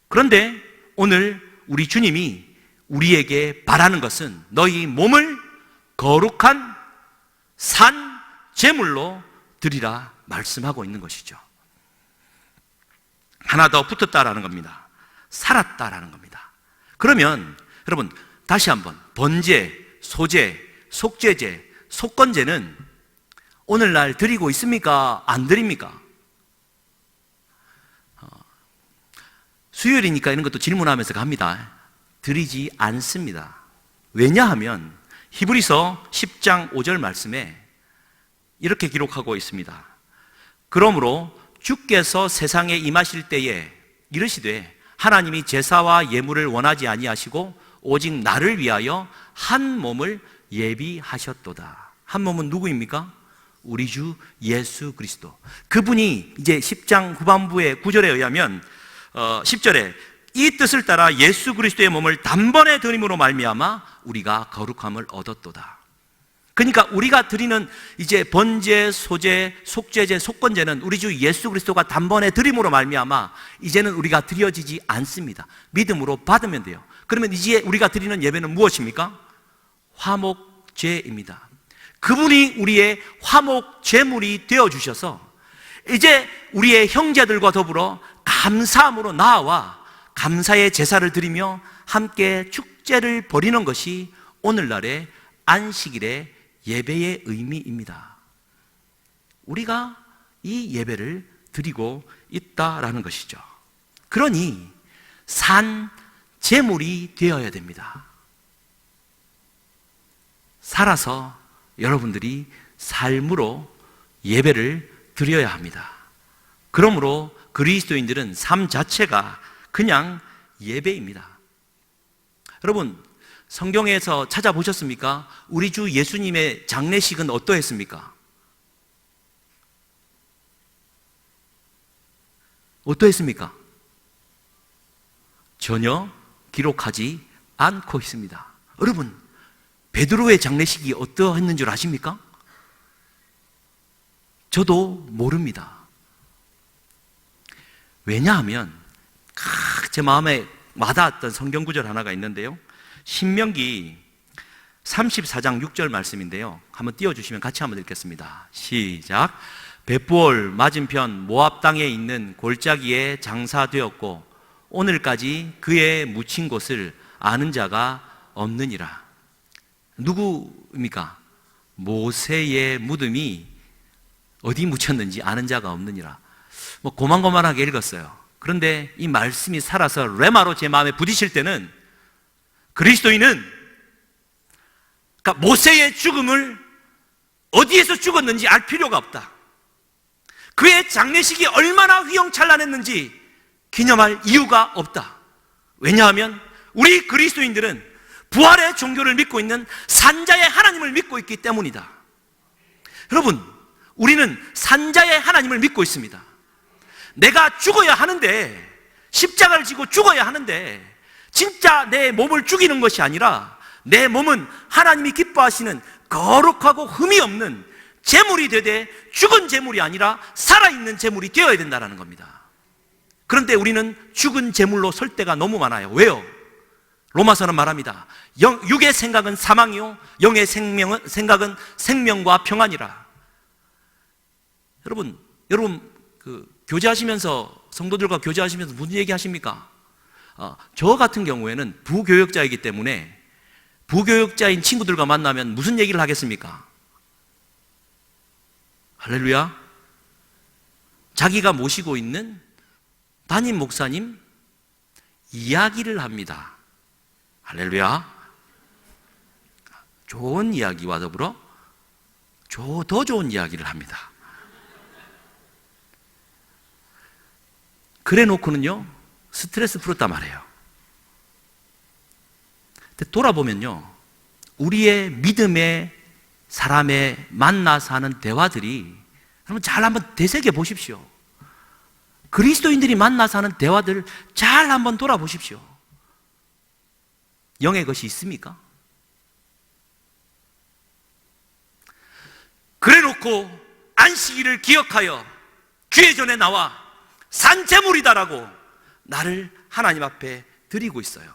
그런데 오늘 우리 주님이 우리에게 바라는 것은 너희 몸을 거룩한 산 제물로 드리라 말씀하고 있는 것이죠. 하나 더 붙었다라는 겁니다. 살았다라는 겁니다. 그러면 여러분, 다시 한번 번제, 소제, 속죄제, 속건제는 오늘날 드리고 있습니까? 안 드립니까? 수요일이니까 이런 것도 질문하면서 갑니다. 드리지 않습니다. 왜냐하면 히브리서 10장 5절 말씀에 이렇게 기록하고 있습니다. 그러므로 주께서 세상에 임하실 때에 이르시되 하나님이 제사와 예물을 원하지 아니하시고 오직 나를 위하여 한 몸을 예비하셨도다. 한 몸은 누구입니까? 우리 주 예수 그리스도. 그분이 이제 10장 후반부의 9절에 의하면 10절에 이 뜻을 따라 예수 그리스도의 몸을 단번에 드림으로 말미암아 우리가 거룩함을 얻었도다. 그러니까 우리가 드리는 이제 번제, 소제, 속죄제, 속건제는 우리 주 예수 그리스도가 단번에 드림으로 말미암아 이제는 우리가 드려지지 않습니다. 믿음으로 받으면 돼요. 그러면 이제 우리가 드리는 예배는 무엇입니까? 화목제입니다. 그분이 우리의 화목 제물이 되어주셔서 이제 우리의 형제들과 더불어 감사함으로 나아와 감사의 제사를 드리며 함께 축제를 벌이는 것이 오늘날의 안식일의 예배의 의미입니다. 우리가 이 예배를 드리고 있다라는 것이죠. 그러니 산 제물이 되어야 됩니다. 살아서 여러분들이 삶으로 예배를 드려야 합니다. 그러므로 그리스도인들은 삶 자체가 그냥 예배입니다. 여러분, 성경에서 찾아보셨습니까? 우리 주 예수님의 장례식은 어떠했습니까? 어떠했습니까? 전혀 기록하지 않고 있습니다. 여러분, 베드로의 장례식이 어떠했는 줄 아십니까? 저도 모릅니다. 왜냐하면 제 마음에 와닿았던 성경 구절 하나가 있는데요. 신명기 34장 6절 말씀인데요. 한번 띄워주시면 같이 한번 읽겠습니다. 시작. 벳부올 맞은편 모압 땅에 있는 골짜기에 장사되었고 오늘까지 그의 묻힌 곳을 아는 자가 없느니라. 누구입니까? 모세의 무덤이 어디 묻혔는지 아는 자가 없느니라. 고만고만하게 읽었어요. 그런데 이 말씀이 살아서 레마로 제 마음에 부딪힐 때는 그리스도인은 그러니까 모세의 죽음을 어디에서 죽었는지 알 필요가 없다. 그의 장례식이 얼마나 휘황찬란했는지 기념할 이유가 없다. 왜냐하면 우리 그리스도인들은 부활의 종교를 믿고 있는 산자의 하나님을 믿고 있기 때문이다. 여러분, 우리는 산자의 하나님을 믿고 있습니다. 내가 죽어야 하는데, 십자가를 지고 죽어야 하는데 진짜 내 몸을 죽이는 것이 아니라 내 몸은 하나님이 기뻐하시는 거룩하고 흠이 없는 제물이 되되 죽은 제물이 아니라 살아있는 제물이 되어야 된다는 겁니다. 그런데 우리는 죽은 제물로 설 때가 너무 많아요. 왜요? 로마서는 말합니다. 육의 생각은 사망이요 영의 생각은 생명과 평안이라. 여러분 교제하시면서, 성도들과 교제하시면서 무슨 얘기 하십니까? 저 같은 경우에는 부교역자이기 때문에 부교역자인 친구들과 만나면 무슨 얘기를 하겠습니까? 할렐루야. 자기가 모시고 있는 담임 목사님 이야기를 합니다. 할렐루야. 좋은 이야기와 더불어 더 좋은 이야기를 합니다. 그래 놓고는요 스트레스 풀었단 말이에요. 근데 돌아보면요, 우리의 믿음의 사람의 만나서 하는 대화들이, 여러분 잘 한번 되새겨 보십시오. 그리스도인들이 만나서 하는 대화들 잘 한번 돌아보십시오. 영의 것이 있습니까? 그래 놓고 안식일을 기억하여 주의 전에 나와 산제물이다라고 나를 하나님 앞에 드리고 있어요.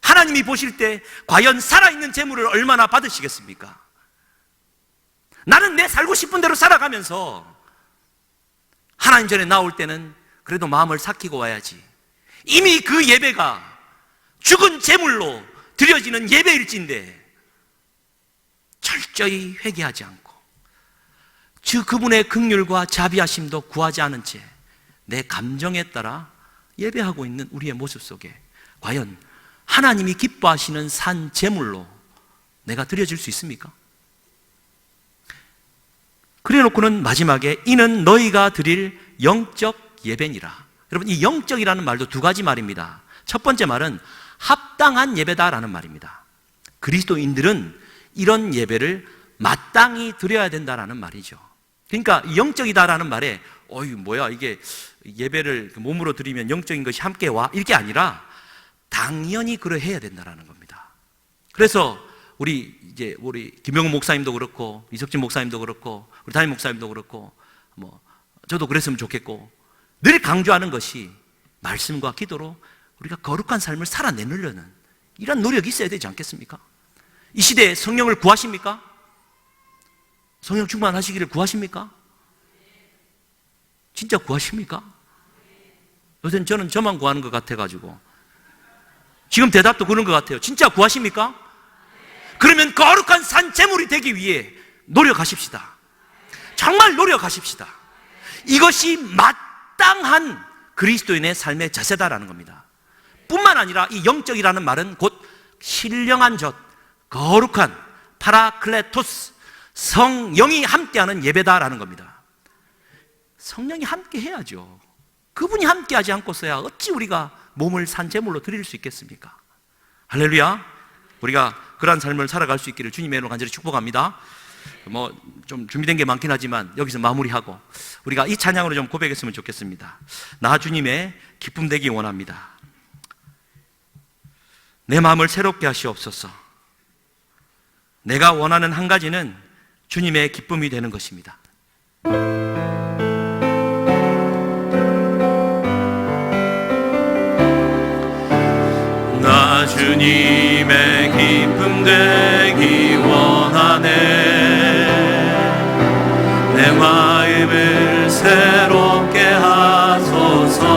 하나님이 보실 때 과연 살아있는 제물을 얼마나 받으시겠습니까? 나는 내 살고 싶은 대로 살아가면서 하나님 전에 나올 때는 그래도 마음을 삭히고 와야지. 이미 그 예배가 죽은 제물로 드려지는 예배일진데 철저히 회개하지 않고 그분의 긍휼과 자비하심도 구하지 않은 채 내 감정에 따라 예배하고 있는 우리의 모습 속에 과연 하나님이 기뻐하시는 산 제물로 내가 드려질 수 있습니까? 그래 놓고는 마지막에 이는 너희가 드릴 영적 예배니라. 여러분, 이 영적이라는 말도 두 가지 말입니다. 첫 번째 말은 합당한 예배다라는 말입니다. 그리스도인들은 이런 예배를 마땅히 드려야 된다라는 말이죠. 그러니까 영적이다라는 말에 뭐야 이게 예배를 몸으로 드리면 영적인 것이 함께 와, 이게 아니라 당연히 그러해야 된다라는 겁니다. 그래서 우리 김영훈 목사님도 그렇고 이석진 목사님도 그렇고 우리 담임 목사님도 그렇고 저도 그랬으면 좋겠고 늘 강조하는 것이 말씀과 기도로 우리가 거룩한 삶을 살아내려는 이런 노력이 있어야 되지 않겠습니까? 이 시대에 성령을 구하십니까? 성령 충만하시기를 구하십니까? 진짜 구하십니까? 요새는 저는 저만 구하는 것 같아가지고 지금 대답도 그런 것 같아요. 진짜 구하십니까? 그러면 거룩한 산 제물이 되기 위해 노력하십시다. 정말 노력하십시다. 이것이 마땅한 그리스도인의 삶의 자세다라는 겁니다. 뿐만 아니라 이 영적이라는 말은 곧 신령한 것, 거룩한 파라클레토스, 성령이 함께하는 예배다라는 겁니다. 성령이 함께 해야죠. 그분이 함께하지 않고서야 어찌 우리가 몸을 산제물로 드릴 수 있겠습니까? 할렐루야. 우리가 그러한 삶을 살아갈 수 있기를 주님의 이름으로 간절히 축복합니다. 좀 준비된 게 많긴 하지만 여기서 마무리하고 우리가 이 찬양으로 좀 고백했으면 좋겠습니다. 나 주님의 기쁨 되기 원합니다. 내 마음을 새롭게 하시옵소서. 내가 원하는 한 가지는 주님의 기쁨이 되는 것입니다. 나 주님의 기쁨 되기 원하네. 내 마음을 새롭게 하소서.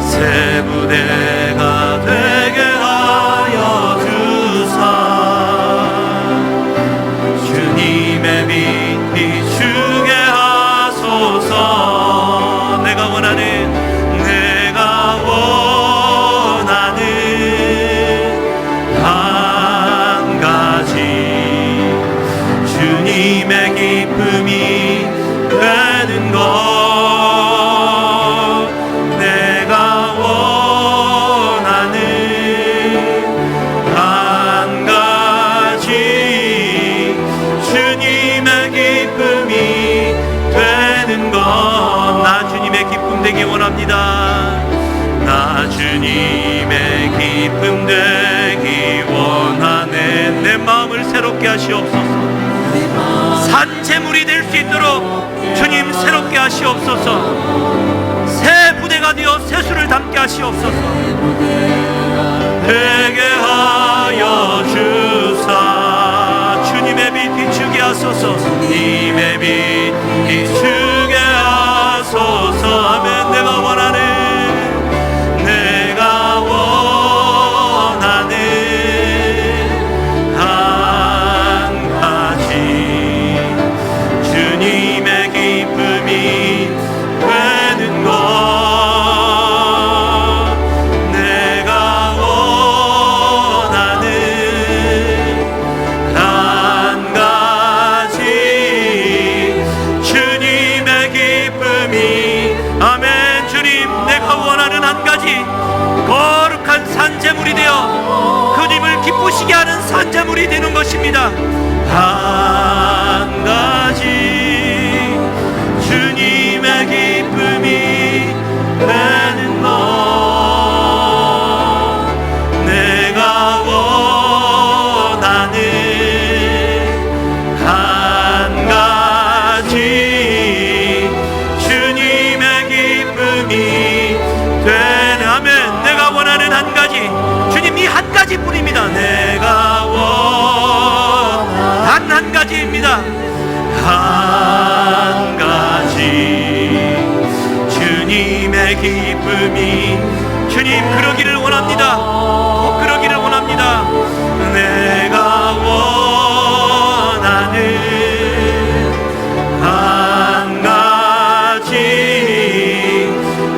새 부대가 되게 하여 주사. 주님의 빛 비추게 하소서. 내가 원하는 한 가지 주님의 기쁨이 되는 것. 내가 원하는 한 가지 주님의 기쁨이 되는 것. 나 주님의 기쁨 되기 원합니다. 나 주님의 기쁨 되기 원하네. 새롭게 하시옵소서. 산재물이 될 수 있도록 주님 새롭게 하시옵소서. 새 부대가 되어 새수를 담게 하시옵소서. 되게 하여 주사 주님의 빛 비추게 하소서. 님의 빛 비추게 하소서. 아멘. 내가 원하는 한 가지 주님의 기쁨이 되는 것. 내가 원하는 한 가지 주님의 기쁨이. 아멘. 주님, 내가 원하는 한 가지 거룩한 산재물이 되어 그님을 기쁘시게 하는 산재물이 되는 것입니다. 한 가지 주님의 기쁨이 되는 것. 내가 원하는 한 가지 주님의 기쁨이 되는. 아멘. 내가 원하는 한 가지. 주님, 이 한 가지뿐입니다. 내가 원한 한 가지입니다. 한 가지 주님의 기쁨이. 주님, 그러기를 원합니다. 꼭 그러기를 원합니다. 내가 원하는 한 가지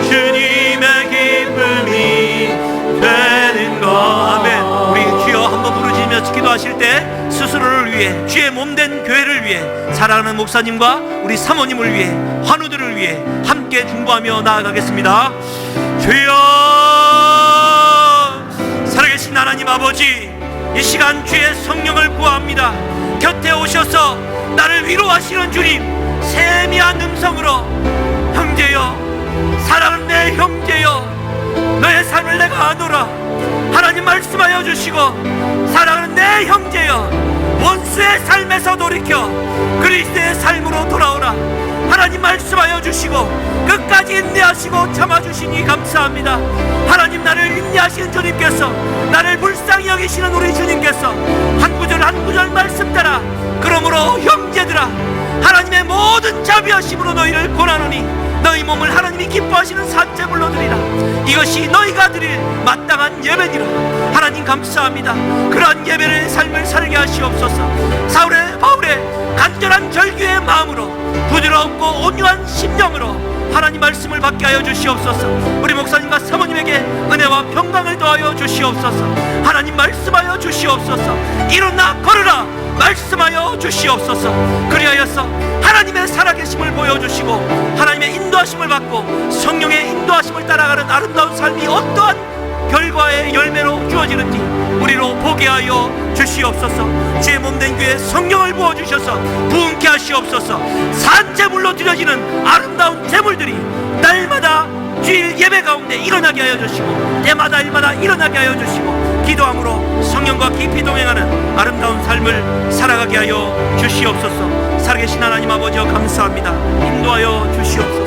주님의 기쁨이 되는 것. 아멘. 우리 주여 한번 부르짖으며 기도하실 때 스스로를 위해, 주의 몸된 교회를 위해, 사랑하는 목사님과 우리 사모님을 위해, 환우들을 위해 함께 중보하며 나아가겠습니다. 주여, 살아계신 하나님 아버지, 이 시간 주의 성령을 구합니다. 곁에 오셔서 나를 위로하시는 주님, 세미한 음성으로 형제여, 사랑하는 내 형제여, 너의 삶을 내가 아노라. 하나님 말씀하여 주시고, 사랑하는 내 형제여, 원수의 삶에서 돌이켜 그리스도의 삶으로 돌아오라. 하나님 말씀하여 주시고 끝까지 인내하시고 참아주시니 감사합니다. 하나님, 나를 인내하시는 주님께서, 나를 불쌍히 여기시는 우리 주님께서 한 구절 한 구절 말씀 따라, 그러므로 형제들아, 하나님의 모든 자비하심으로 너희를 권하노니 너희 몸을 하나님이 기뻐하시는 산재물로 드리라. 이것이 너희가 드릴 마땅한 예배니라. 하나님 감사합니다. 그러한 예배의 삶을 살게 하시옵소서. 사울의 바울의 간절한 절규의 마음으로, 부드럽고 온유한 심령으로 하나님 말씀을 받게 하여 주시옵소서. 우리 목사님과 사모님에게 은혜와 평강을 더하여 주시옵소서. 하나님 말씀하여 주시옵소서. 일어나 걸으라 말씀하여 주시옵소서. 그리하여서 하나님의 살아계심을 보여주시고 하나님의 인도하심을 받고 성령의 인도하심을 따라가는 아름다운 삶이 어떠한 결과의 열매로 주어지는지 우리로 보게 하여 주시옵소서. 제 몸된 교회 성령을 부어주셔서 부흥케 하시옵소서. 산재물로 드려지는 아름다운 재물들이 날마다 주일 예배 가운데 일어나게 하여 주시고, 때마다 일마다 일어나게 하여 주시고, 기도함으로 성령과 깊이 동행하는 아름다운 삶을 살아가게 하여 주시옵소서. 살아계신 하나님 아버지여 감사합니다. 인도하여 주시옵소서.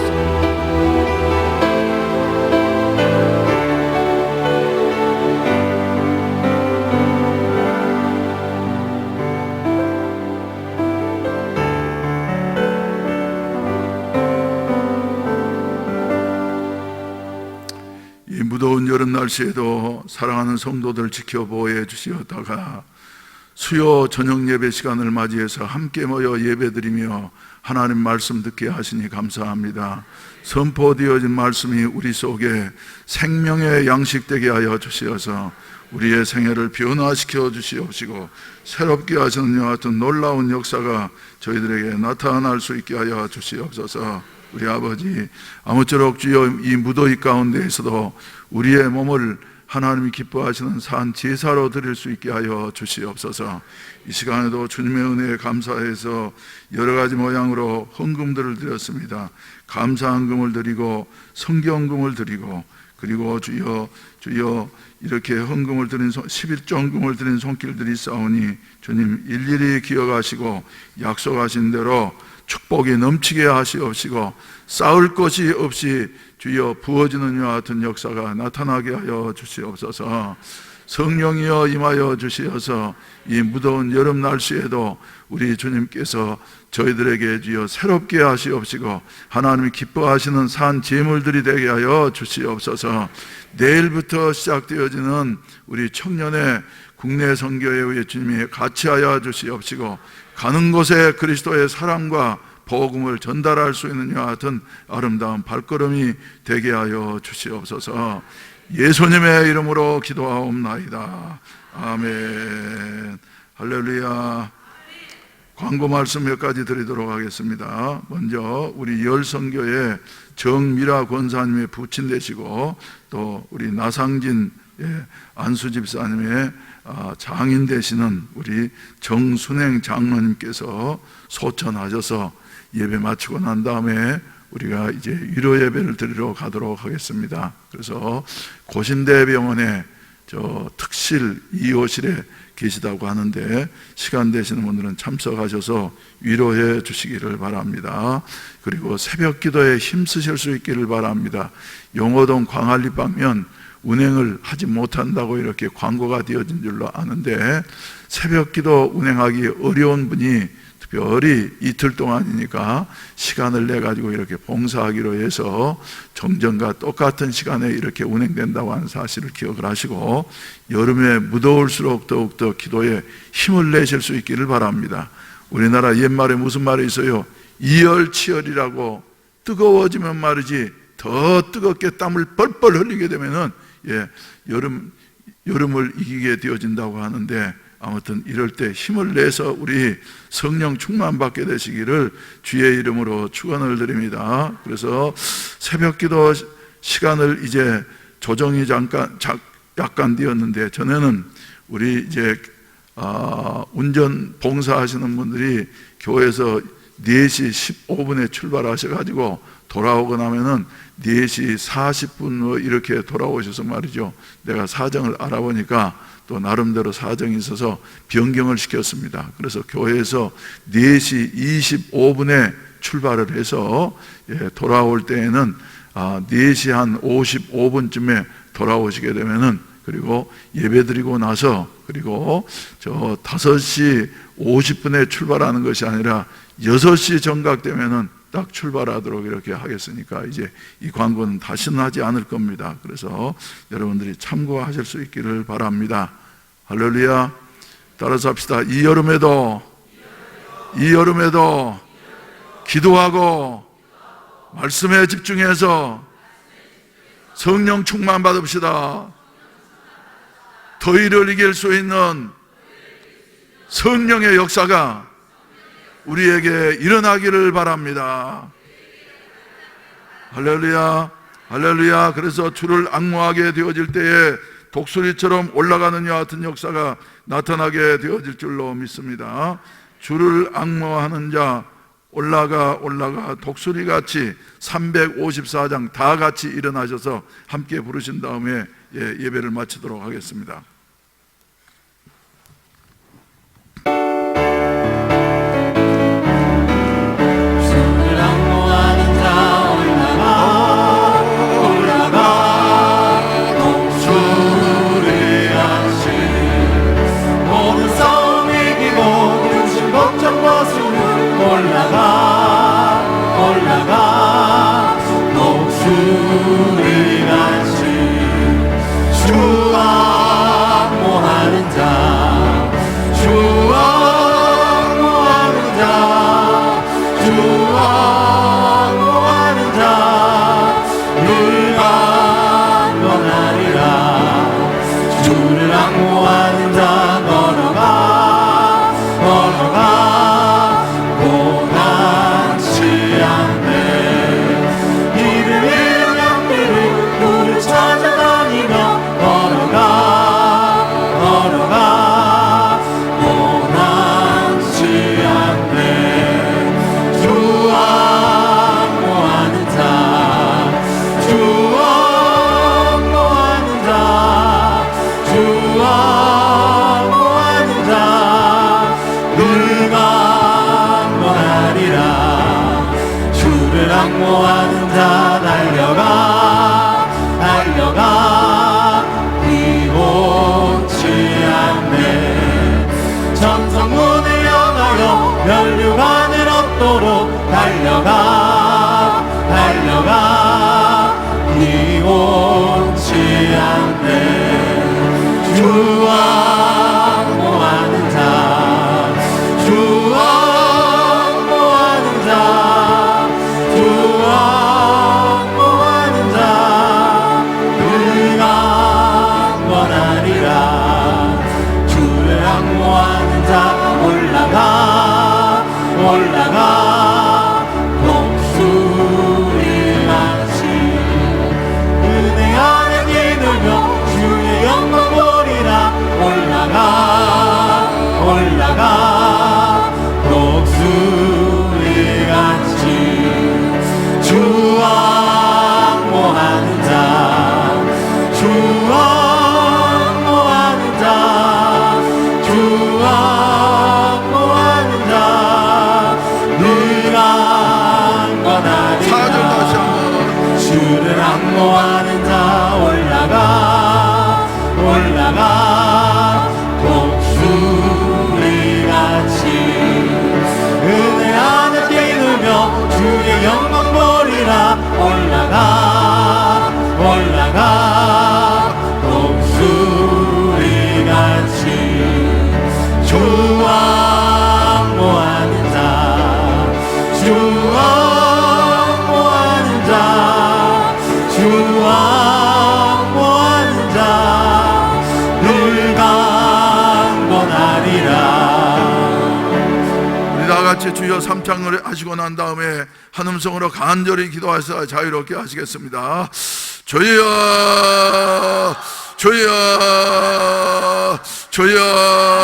무더운 여름 날씨에도 사랑하는 성도들 지켜보호해 주시었다가 수요 저녁 예배 시간을 맞이해서 함께 모여 예배드리며 하나님 말씀 듣게 하시니 감사합니다. 선포되어진 말씀이 우리 속에 생명의 양식되게 하여 주시어서 우리의 생애를 변화시켜 주시옵시고 새롭게 하시는 것 같은 놀라운 역사가 저희들에게 나타날 수 있게 하여 주시옵소서. 우리 아버지, 아무쪼록 주여 이 무더위 가운데에서도 우리의 몸을 하나님이 기뻐하시는 산 제사로 드릴 수 있게 하여 주시옵소서. 이 시간에도 주님의 은혜에 감사해서 여러 가지 모양으로 헌금들을 드렸습니다. 감사헌금을 드리고 성경금을 드리고 그리고 주여 이렇게 헌금을 드린 11조 헌금을 드린 손길들이 있사오니 주님 일일이 기억하시고 약속하신 대로 축복이 넘치게 하시옵시고 쌓을 것이 없이 주여 부어지는 이와 같은 역사가 나타나게 하여 주시옵소서. 성령이여 임하여 주시어서 이 무더운 여름 날씨에도 우리 주님께서 저희들에게 주여 새롭게 하시옵시고 하나님이 기뻐하시는 산 제물들이 되게 하여 주시옵소서. 내일부터 시작되어지는 우리 청년의 국내 선교회의 주님이 같이 하여 주시옵시고 가는 곳에 그리스도의 사랑과 복음을 전달할 수 있는 이와 같은 아름다운 발걸음이 되게 하여 주시옵소서. 예수님의 이름으로 기도하옵나이다. 아멘. 할렐루야. 광고 말씀 몇 가지 드리도록 하겠습니다. 먼저 우리 열성교회 정미라 권사님의 부친 되시고 또 우리 나상진 안수 집사님의 장인 되시는 우리 정순행 장로님께서 소천하셔서 예배 마치고 난 다음에 우리가 이제 위로 예배를 드리러 가도록 하겠습니다. 그래서 고신대병원에 저 특실 2호실에 계시다고 하는데 시간 되시는 분들은 참석하셔서 위로해 주시기를 바랍니다. 그리고 새벽 기도에 힘쓰실 수 있기를 바랍니다. 용호동 광안리 방면 운행을 하지 못한다고 이렇게 광고가 되어진 줄로 아는데 새벽 기도 운행하기 어려운 분이 특별히 이틀 동안이니까 시간을 내 가지고 이렇게 봉사하기로 해서 정전과 똑같은 시간에 이렇게 운행된다고 하는 사실을 기억을 하시고 여름에 무더울수록 더욱더 기도에 힘을 내실 수 있기를 바랍니다. 우리나라 옛말에 무슨 말이 있어요? 이열치열이라고 뜨거워지면 말이지 더 뜨겁게 땀을 뻘뻘 흘리게 되면은 여름을 이기게 되어진다고 하는데 아무튼 이럴 때 힘을 내서 우리 성령 충만받게 되시기를 주의 이름으로 축원을 드립니다. 그래서 새벽 기도 시간을 이제 조정이 약간 되었는데 전에는 우리 이제 운전 봉사하시는 분들이 교회에서 4시 15분에 출발하셔가지고 돌아오고 나면은 4시 40분 이렇게 돌아오셔서 말이죠. 내가 사정을 알아보니까 또 나름대로 사정이 있어서 변경을 시켰습니다. 그래서 교회에서 4시 25분에 출발을 해서 돌아올 때에는 4시 한 55분쯤에 돌아오시게 되면은 그리고 예배드리고 나서 그리고 저 5시 50분에 출발하는 것이 아니라 6시 정각되면은 딱 출발하도록 이렇게 하겠으니까 이제 이 광고는 다시는 하지 않을 겁니다. 그래서 여러분들이 참고하실 수 있기를 바랍니다. 할렐루야. 따라서 합시다. 이 여름에도 기도하고 말씀에 집중해서 성령 충만 받읍시다. 더위를 이길 수 있는 성령의 역사가 우리에게 일어나기를 바랍니다. 할렐루야. 할렐루야. 그래서 주를 앙모하게 되어질 때에 독수리처럼 올라가는 이와 같은 역사가 나타나게 되어질 줄로 믿습니다. 주를 앙모하는 자 올라가 독수리같이 354장 다 같이 일어나셔서 함께 부르신 다음에 예배를 마치도록 하겠습니다. 올라가 독수리같이 주 주왕모하는 자 주왕모하는 자 늘 강건하리라. 4절 다시 한번. 주를 악모하는 자 올라가 독수리같이 은혜 하늘께 누며 주의 영광 보리라. 올라가 독수리같이 주왕모하는 자 주왕모하는 자 주왕모하는 자 늘 강건하리라. 우리 다 같이 주여 삼창을 하시고 난 다음에 한 음성으로 간절히 기도해서 자유롭게 하시겠습니다. 주여 주여 주여